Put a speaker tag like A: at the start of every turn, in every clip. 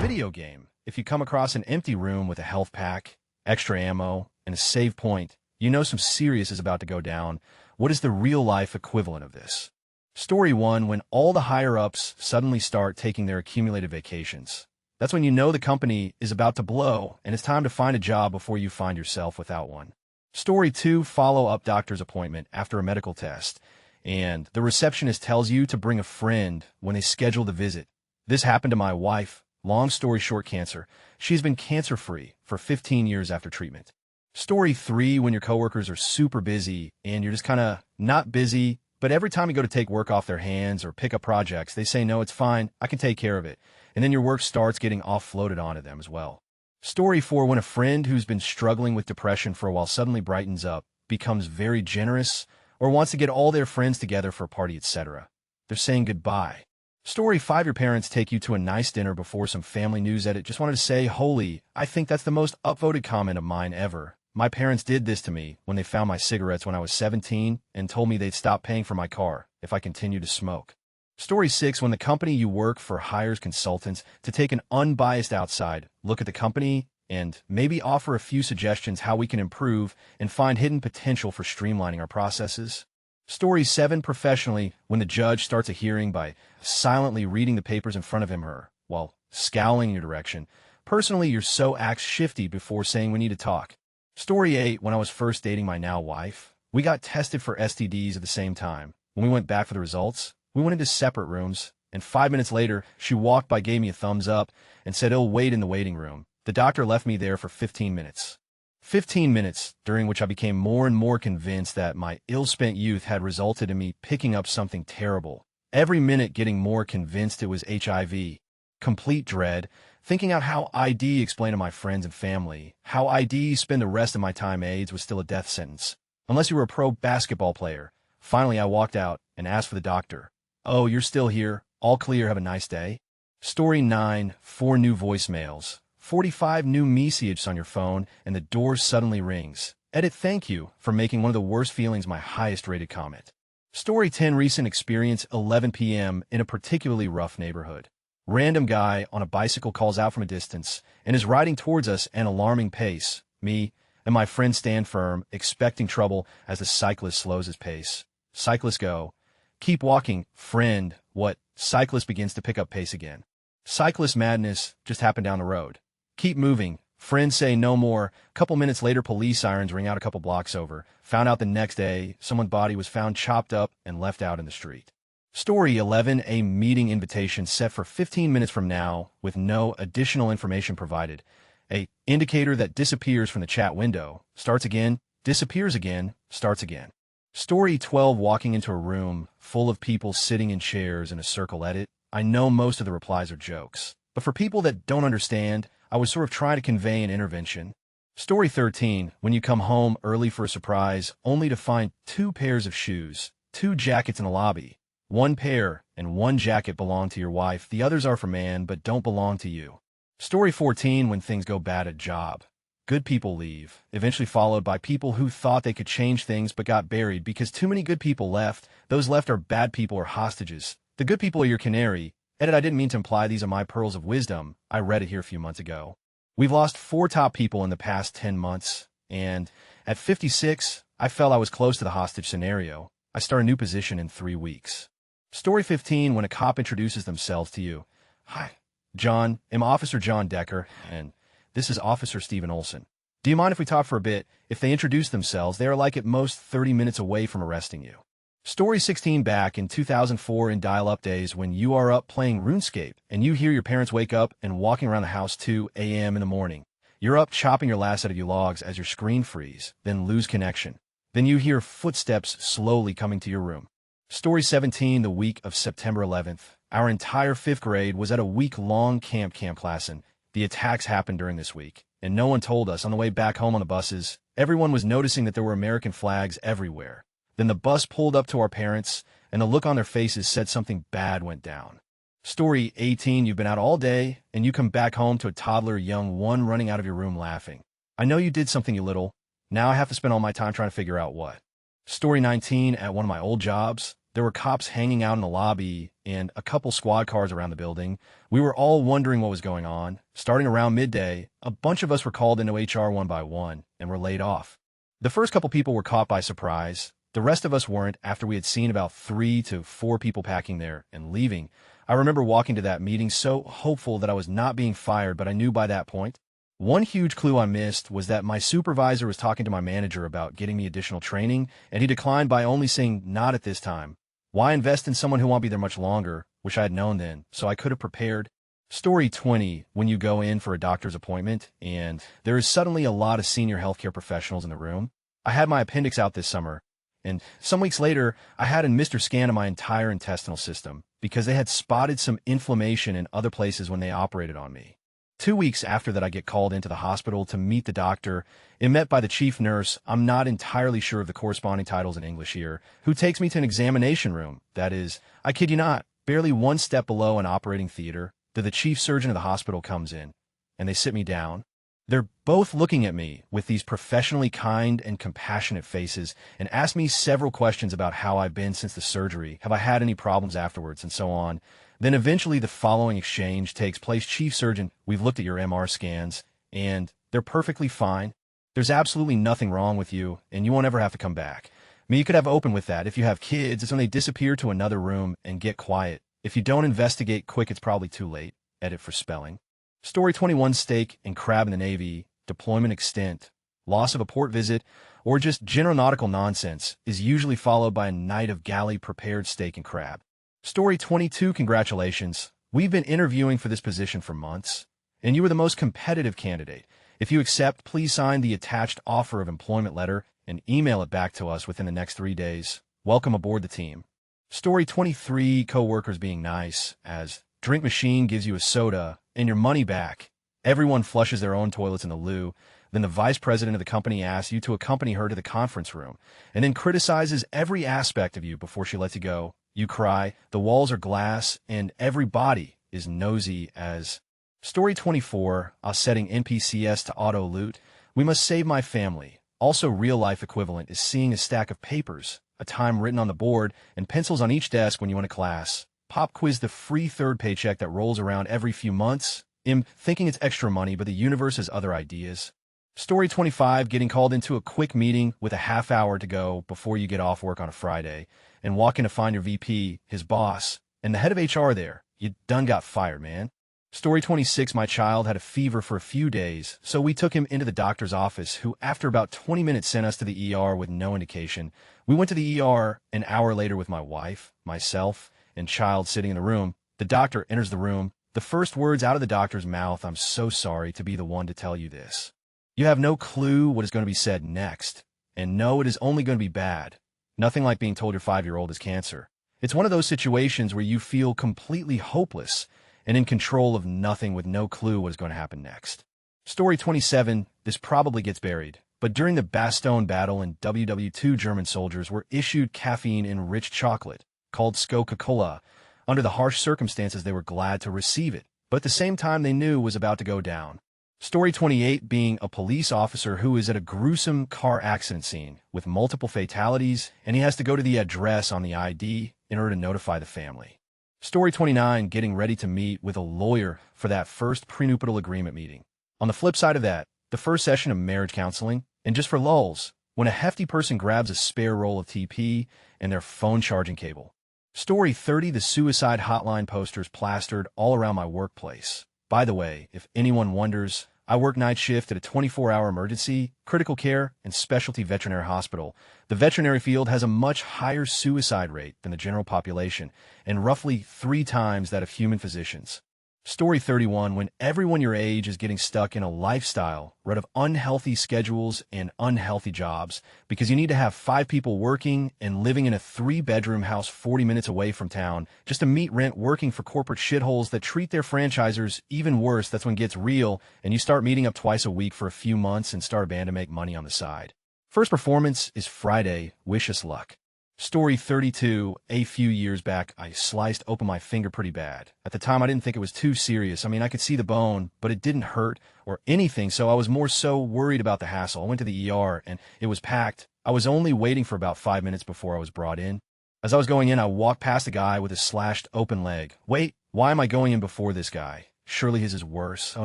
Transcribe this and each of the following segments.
A: video game. If you come across an empty room with a health pack, extra ammo, and a save point, you know some serious is about to go down. What is the real-life equivalent of this? Story 1, when all the higher-ups suddenly start taking their accumulated vacations. That's when you know the company is about to blow, and it's time to find a job before you find yourself without one. Story 2, follow-up doctor's appointment after a medical test, and the receptionist tells you to bring a friend when they schedule the visit. This happened to my wife. Long story short, cancer. She's been cancer-free for 15 years after treatment. Story 3, when your coworkers are super busy and you're just kind of not busy, but every time you go to take work off their hands or pick up projects, they say, no, it's fine, I can take care of it. And then your work starts getting offloaded onto them as well. Story 4, when a friend who's been struggling with depression for a while suddenly brightens up, becomes very generous, or wants to get all their friends together for a party, etc. They're saying goodbye. Story 5, your parents take you to a nice dinner before some family news edit. Just wanted to say, holy, I think that's the most upvoted comment of mine ever. My parents did this to me when they found my cigarettes when I was 17 and told me they'd stop paying for my car if I continued to smoke. Story 6, when the company you work for hires consultants to take an unbiased outside look at the company and maybe offer a few suggestions how we can improve and find hidden potential for streamlining our processes. Story 7, professionally, when the judge starts a hearing by silently reading the papers in front of him or her while scowling in your direction. Personally, you're so axe shifty before saying we need to talk. Story 8, when I was first dating my now wife, we got tested for STDs at the same time. When we went back for the results, we went into separate rooms, and 5 minutes later, she walked by, gave me a thumbs up, and said, "Oh, wait in the waiting room." The doctor left me there for 15 minutes. 15 minutes, during which I became more and more convinced that my ill-spent youth had resulted in me picking up something terrible. Every minute getting more convinced it was HIV. Complete dread, thinking out how I'd explain to my friends and family, how I'd spend the rest of my time. AIDS was still a death sentence, unless you were a pro basketball player. Finally, I walked out and asked for the doctor. "Oh, you're still here. All clear. Have a nice day." Story 9, 4 new voicemails. 45 new messages on your phone, and the door suddenly rings. Edit, thank you for making one of the worst feelings my highest rated comment. Story 10, recent experience, 11 p.m. in a particularly rough neighborhood. Random guy on a bicycle calls out from a distance and is riding towards us at an alarming pace. Me and my friend stand firm, expecting trouble as the cyclist slows his pace. Cyclist go. Keep walking, friend. What? Cyclist begins to pick up pace again. Cyclist madness just happened down the road. Keep moving. Friends say no more. Couple minutes later, police sirens ring out a couple blocks over. Found out the next day, someone's body was found chopped up and left out in the street. Story 11, a meeting invitation set for 15 minutes from now with no additional information provided. A indicator that disappears from the chat window, starts again, disappears again, starts again. Story 12, walking into a room full of people sitting in chairs in a circle. Edit, I know most of the replies are jokes, but for people that don't understand, I was sort of trying to convey an intervention. Story 13, when you come home early for a surprise, only to find 2 pairs of shoes, 2 jackets in the lobby. 1 pair and 1 jacket belong to your wife. The others are for man, but don't belong to you. Story 14, when things go bad at job. Good people leave, eventually followed by people who thought they could change things but got buried because too many good people left. Those left are bad people or hostages. The good people are your canary. Edit, I didn't mean to imply these are my pearls of wisdom. I read it here a few months ago. We've lost 4 top people in the past 10 months, and at 56, I felt I was close to the hostage scenario. I start a new position in 3 weeks. Story 15, when a cop introduces themselves to you. Hi, John. I'm Officer John Decker, and this is Officer Steven Olson. Do you mind if we talk for a bit? If they introduce themselves, they are like at most 30 minutes away from arresting you. Story 16, back in 2004 in dial-up days when you are up playing RuneScape and you hear your parents wake up and walking around the house 2 a.m. in the morning. You're up chopping your last out of your logs as your screen freeze, then lose connection. Then you hear footsteps slowly coming to your room. Story 17, the week of September 11th. Our entire 5th grade was at a week-long camp class, and the attacks happened during this week, and no one told us. On the way back home on the buses, everyone was noticing that there were American flags everywhere. Then the bus pulled up to our parents, and the look on their faces said something bad went down. Story 18, you've been out all day, and you come back home to a toddler young one running out of your room laughing. I know you did something, you little. Now I have to spend all my time trying to figure out what. Story 19, at one of my old jobs, There were cops hanging out in the lobby and a couple squad cars around the building. We were all wondering what was going on. Starting around midday, a bunch of us were called into HR one by one and were laid off. The first couple people were caught by surprise. The rest of us weren't after we had seen about 3 to 4 people packing there and leaving. I remember walking to that meeting so hopeful that I was not being fired, but I knew by that point. One huge clue I missed was that my supervisor was talking to my manager about getting me additional training, and he declined by only saying, "Not at this time." Why invest in someone who won't be there much longer? Wish I had known then, so I could have prepared. Story 20, when you go in for a doctor's appointment, and there is suddenly a lot of senior healthcare professionals in the room. I had my appendix out this summer, and some weeks later, I had a Mr. Scan of my entire intestinal system because they had spotted some inflammation in other places when they operated on me. 2 weeks after that, I get called into the hospital to meet the doctor and met by the chief nurse. I'm not entirely sure of the corresponding titles in English here, who takes me to an examination room. That is, I kid you not, barely one step below an operating theater. The chief surgeon of the hospital comes in, and they sit me down. They're both looking at me with these professionally kind and compassionate faces and ask me several questions about how I've been since the surgery, have I had any problems afterwards, and so on. Then eventually the following exchange takes place. Chief surgeon, we've looked at your MR scans, and they're perfectly fine. There's absolutely nothing wrong with you, and you won't ever have to come back. I mean, you could have open with that. If you have kids, it's when they disappear to another room and get quiet. If you don't investigate quick, it's probably too late. Edit for spelling. Story 21, steak and crab in the Navy, deployment extent, loss of a port visit, or just general nautical nonsense is usually followed by a night of galley-prepared steak and crab. Story 22, congratulations. We've been interviewing for this position for months, and you were the most competitive candidate. If you accept, please sign the attached offer of employment letter and email it back to us within the next 3 days. Welcome aboard the team. Story 23, co-workers being nice, as drink machine gives you a soda and your money back. Everyone flushes their own toilets in the loo. Then the vice president of the company asks you to accompany her to the conference room and then criticizes every aspect of you before she lets you go. You cry, the walls are glass, and everybody is nosy as... Story 24, setting NPCs to auto-loot. We must save my family. Also real-life equivalent is seeing a stack of papers, a time written on the board, and pencils on each desk when you went to class. Pop quiz, the free third paycheck that rolls around every few months. Thinking it's extra money, but the universe has other ideas. Story 25, getting called into a quick meeting with a half hour to go before you get off work on a Friday, and walk in to find your VP, his boss, and the head of HR there. You done got fired, man. Story 26, my child had a fever for a few days, so we took him into the doctor's office, who after about 20 minutes sent us to the ER with no indication. We went to the ER an hour later with my wife, myself, and child sitting in the room. The doctor enters the room. The first words out of the doctor's mouth, "I'm so sorry to be the one to tell you this." You have no clue what is going to be said next. And no, it is only going to be bad. Nothing like being told your 5-year-old has cancer. It's one of those situations where you feel completely hopeless and in control of nothing with no clue what is going to happen next. Story 27, this probably gets buried, but during the Bastogne battle in WW2, German soldiers were issued caffeine-enriched chocolate called Coca-Cola. Under the harsh circumstances, they were glad to receive it, but at the same time they knew it was about to go down. Story 28, being a police officer who is at a gruesome car accident scene with multiple fatalities, and he has to go to the address on the ID in order to notify the family. Story 29, getting ready to meet with a lawyer for that first prenuptial agreement meeting. On the flip side of that, the first session of marriage counseling, and just for lulz, when a hefty person grabs a spare roll of TP and their phone charging cable. Story 30, the suicide hotline posters plastered all around my workplace. By the way, if anyone wonders, I work night shift at a 24-hour emergency, critical care, and specialty veterinary hospital. The veterinary field has a much higher suicide rate than the general population, and roughly 3 times that of human physicians. Story 31, when everyone your age is getting stuck in a lifestyle rut of unhealthy schedules and unhealthy jobs because you need to have 5 people working and living in a 3-bedroom house 40 minutes away from town just to meet rent, working for corporate shitholes that treat their franchisers even worse. That's when it gets real, and you start meeting up twice a week for a few months and start a band to make money on the side. First performance is Friday. Wish us luck. Story 32, a few years back, I sliced open my finger pretty bad. At the time, I didn't think it was too serious. I mean, I could see the bone, but it didn't hurt or anything, so I was more so worried about the hassle. I went to the ER, and it was packed. I was only waiting for about 5 minutes before I was brought in. As I was going in, I walked past a guy with a slashed open leg. Wait, why am I going in before this guy? Surely his is worse. Oh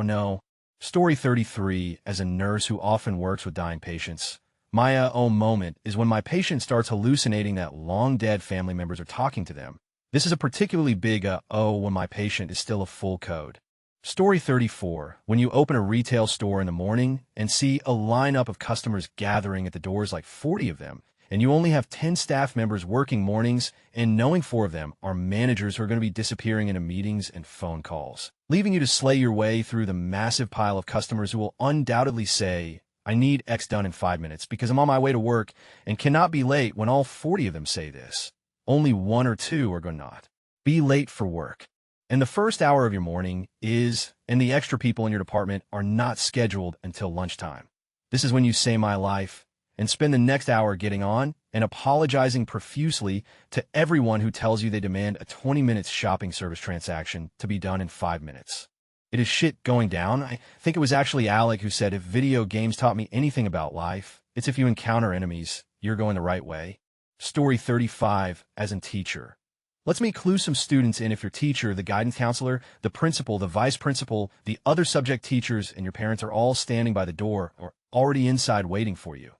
A: no. Story 33. As a nurse who often works with dying patients, my moment is when my patient starts hallucinating that long-dead family members are talking to them. This is a particularly big when my patient is still a full code. Story 34. When you open a retail store in the morning and see a lineup of customers gathering at the doors, like 40 of them, and you only have 10 staff members working mornings, and knowing 4 of them are managers who are going to be disappearing into meetings and phone calls, leaving you to slay your way through the massive pile of customers who will undoubtedly say, I need X done in 5 minutes because I'm on my way to work and cannot be late, when all 40 of them say this. Only 1 or 2 are going to not be late for work. And the first hour of your morning is, and the extra people in your department are not scheduled until lunchtime. This is when you say my life and spend the next hour getting on and apologizing profusely to everyone who tells you they demand a 20-minute shopping service transaction to be done in 5 minutes. It is shit going down. I think it was actually Alec who said, if video games taught me anything about life, it's if you encounter enemies, you're going the right way. Story 35. As in teacher. Let's meet clue some students in. If your teacher, the guidance counselor, the principal, the vice principal, the other subject teachers, and your parents are all standing by the door or already inside waiting for you.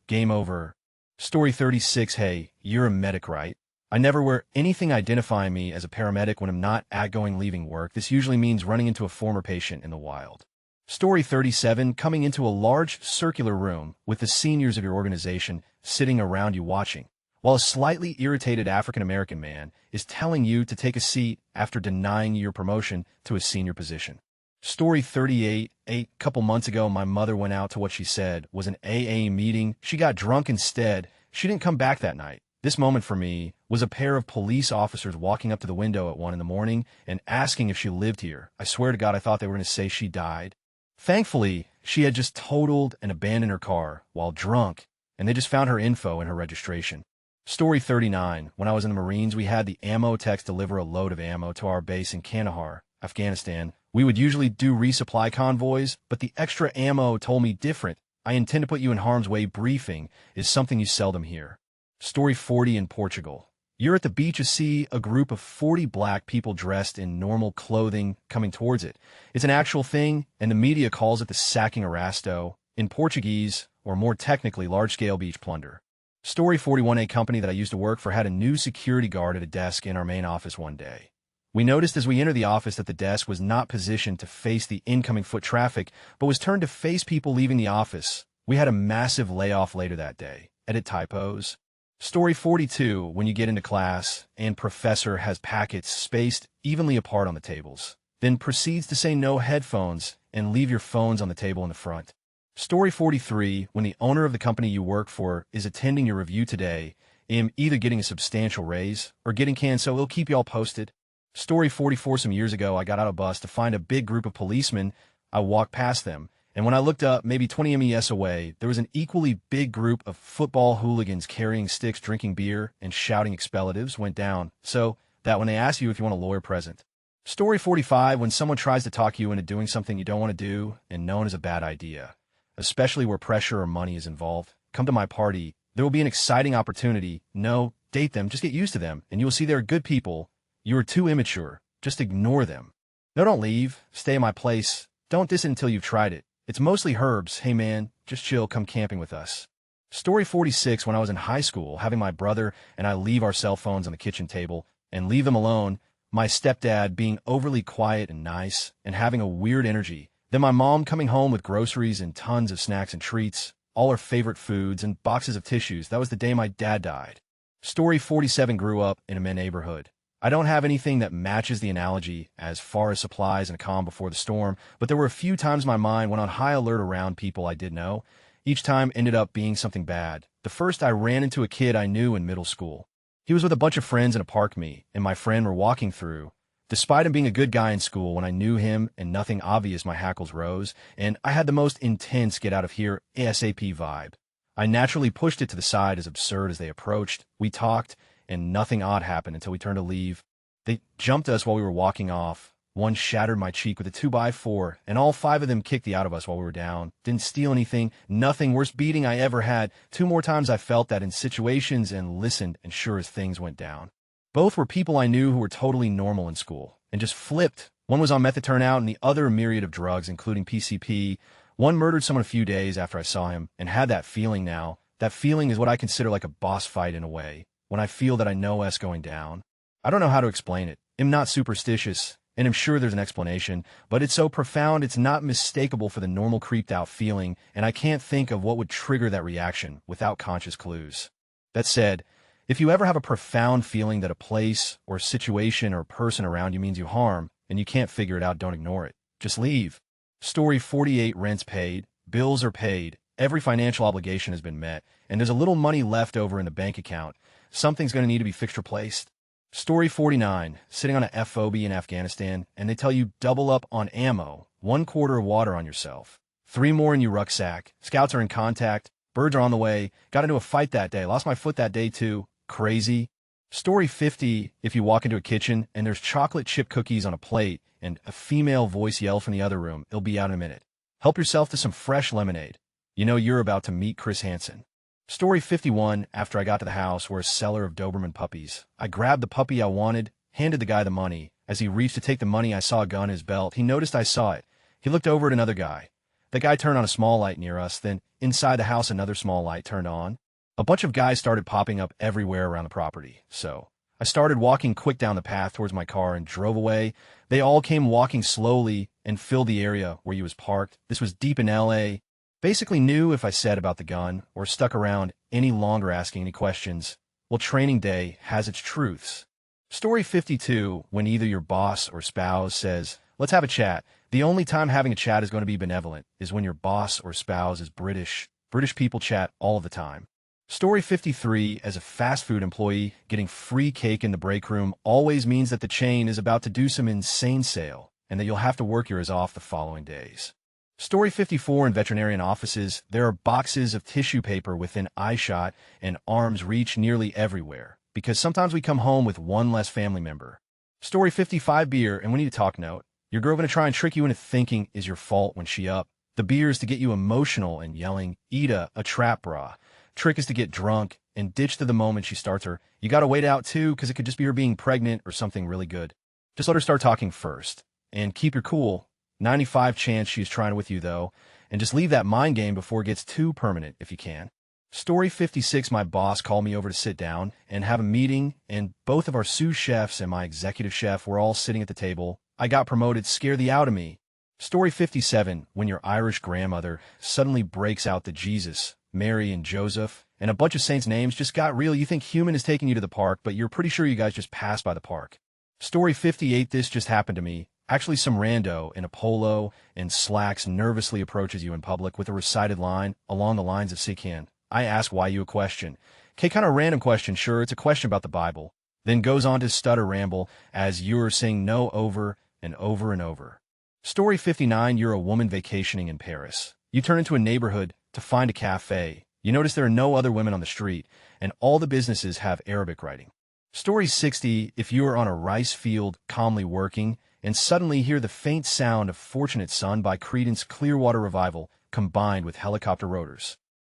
A: Game over. Story 36. Hey, you're a medic, right? I never wear anything identifying me as a paramedic when I'm not leaving work. This usually means running into a former patient in the wild. Story 37. Coming into a large circular room with the seniors of your organization sitting around you watching, while a slightly irritated African-American man is telling you to take a seat after denying you your promotion to a senior position. Story 38. A couple months ago, my mother went out to what she said was an AA meeting. She got drunk instead. She didn't come back that night. This moment for me was a pair of police officers walking up to the window at 1 in the morning and asking if she lived here. I swear to God, I thought they were going to say she died. Thankfully, she had just totaled and abandoned her car while drunk, and they just found her info and her registration. Story 39. When I was in the Marines, we had the ammo techs deliver a load of ammo to our base in Kandahar, Afghanistan. We would usually do resupply convoys, but the extra ammo told me different. I intend to put you in harm's way briefing is something you seldom hear. Story 40. In Portugal. You're at the beach. You see a group of 40 black people dressed in normal clothing coming towards it. It's an actual thing, and the media calls it the sacking arrasto, in Portuguese, or more technically, large-scale beach plunder. Story 41. A company that I used to work for had a new security guard at a desk in our main office one day. We noticed as we entered the office that the desk was not positioned to face the incoming foot traffic, but was turned to face people leaving the office. We had a massive layoff later that day. Edit typos. Story 42. When you get into class and professor has packets spaced evenly apart on the tables, then proceeds to say no headphones and leave your phones on the table in the front. Story 43. When the owner of the company you work for is attending your review today, either getting a substantial raise or getting canned, so he'll keep you all posted. Story 44. Some years ago, I got out of a bus to find a big group of policemen. I walked past them, and when I looked up, maybe 20 MES away, there was an equally big group of football hooligans carrying sticks, drinking beer, and shouting expletives went down, so that when they ask you if you want a lawyer present. Story 45. When someone tries to talk you into doing something you don't want to do and known as a bad idea, especially where pressure or money is involved, come to my party. There will be an exciting opportunity. No, date them, just get used to them, and you will see they're good people. You are too immature. Just ignore them. No, don't leave. Stay at my place. Don't diss it until you've tried it. It's mostly herbs. Hey man, just chill, come camping with us. Story 46. When I was in high school, having my brother and I leave our cell phones on the kitchen table and leave them alone, my stepdad being overly quiet and nice and having a weird energy, then my mom coming home with groceries and tons of snacks and treats, all her favorite foods and boxes of tissues. That was the day my dad died. Story 47. Grew up in a men neighborhood. I don't have anything that matches the analogy as far as supplies and a calm before the storm, but there were a few times my mind went on high alert around people I did know. Each time ended up being something bad. The first, I ran into a kid I knew in middle school. He was with a bunch of friends in a park me and my friend were walking through. Despite him being a good guy in school, when I knew him and nothing obvious, my hackles rose, and I had the most intense get out of here ASAP vibe. I naturally pushed it to the side, as absurd as they approached. We talked, and nothing odd happened until we turned to leave. They jumped us while we were walking off. One shattered my cheek with a 2x4, and all 5 of them kicked the out of us while we were down. Didn't steal anything, nothing. Worst beating I ever had. 2 more times I felt that in situations and listened, and sure as things went down. Both were people I knew who were totally normal in school, and just flipped. One was on meth turnout, and the other a myriad of drugs, including PCP. One murdered someone a few days after I saw him, and had that feeling now. That feeling is what I consider like a boss fight in a way, when I feel that I know us going down. I don't know how to explain it. I'm not superstitious, and I'm sure there's an explanation, but it's so profound it's not mistakable for the normal creeped-out feeling, and I can't think of what would trigger that reaction without conscious clues. That said, if you ever have a profound feeling that a place or situation or person around you means you harm, and you can't figure it out, don't ignore it. Just leave. Story 48, rent's paid, bills are paid, every financial obligation has been met, and there's a little money left over in the bank account. Something's going to need to be fixed or replaced. Story 49, sitting on a FOB in Afghanistan, and they tell you double up on ammo, 1/4 of water on yourself, 3 more in your rucksack, scouts are in contact, birds are on the way, got into a fight that day, lost my foot that day too, crazy. Story 50, if you walk into a kitchen and there's chocolate chip cookies on a plate and a female voice yells from the other room, it'll be out in a minute. Help yourself to some fresh lemonade. You know you're about to meet Chris Hansen. Story 51, after I got to the house, were a seller of Doberman puppies. I grabbed the puppy I wanted, handed the guy the money. As he reached to take the money, I saw a gun in his belt. He noticed I saw it. He looked over at another guy. The guy turned on a small light near us, then inside the house another small light turned on. A bunch of guys started popping up everywhere around the property, so I started walking quick down the path towards my car and drove away. They all came walking slowly and filled the area where he was parked. This was deep in LA. Basically knew if I said about the gun or stuck around any longer asking any questions. Well, training day has its truths. Story 52, when either your boss or spouse says, let's have a chat. The only time having a chat is going to be benevolent is when your boss or spouse is British. British people chat all of the time. Story 53, as a fast food employee, getting free cake in the break room always means that the chain is about to do some insane sale and that you'll have to work yours off the following days. Story 54, in veterinarian offices, there are boxes of tissue paper within eyeshot and arm's reach nearly everywhere, because sometimes we come home with one less family member. Story 55, beer, and we need to talk note. Your girl gonna try and trick you into thinking is your fault when she up. The beer is to get you emotional and yelling, eat a trap bra. Trick is to get drunk and ditch to the moment she starts her. You gotta wait out too, because it could just be her being pregnant or something really good. Just let her start talking first. And keep your cool. 95 chance she's trying with you, though, and just leave that mind game before it gets too permanent if you can. Story 56, my boss called me over to sit down and have a meeting, and both of our sous chefs and my executive chef were all sitting at the table. I got promoted, scare the out of me. Story 57, when your Irish grandmother suddenly breaks out the Jesus, Mary, and Joseph, and a bunch of saints' names just got real. You think human is taking you to the park, but you're pretty sure you guys just passed by the park. Story 58, this just happened to me. Actually, some rando in a polo and slacks nervously approaches you in public with a recited line along the lines of Sikhan. I ask why you a question. Okay, kind of random question, sure, it's a question about the Bible. Then goes on to stutter ramble as you're saying no over and over and over. Story 59, you're a woman vacationing in Paris. You turn into a neighborhood to find a cafe. You notice there are no other women on the street, and all the businesses have Arabic writing. Story 60, if you are on a rice field calmly working, and suddenly hear the faint sound of Fortunate Son by Creedence Clearwater Revival combined with helicopter rotors.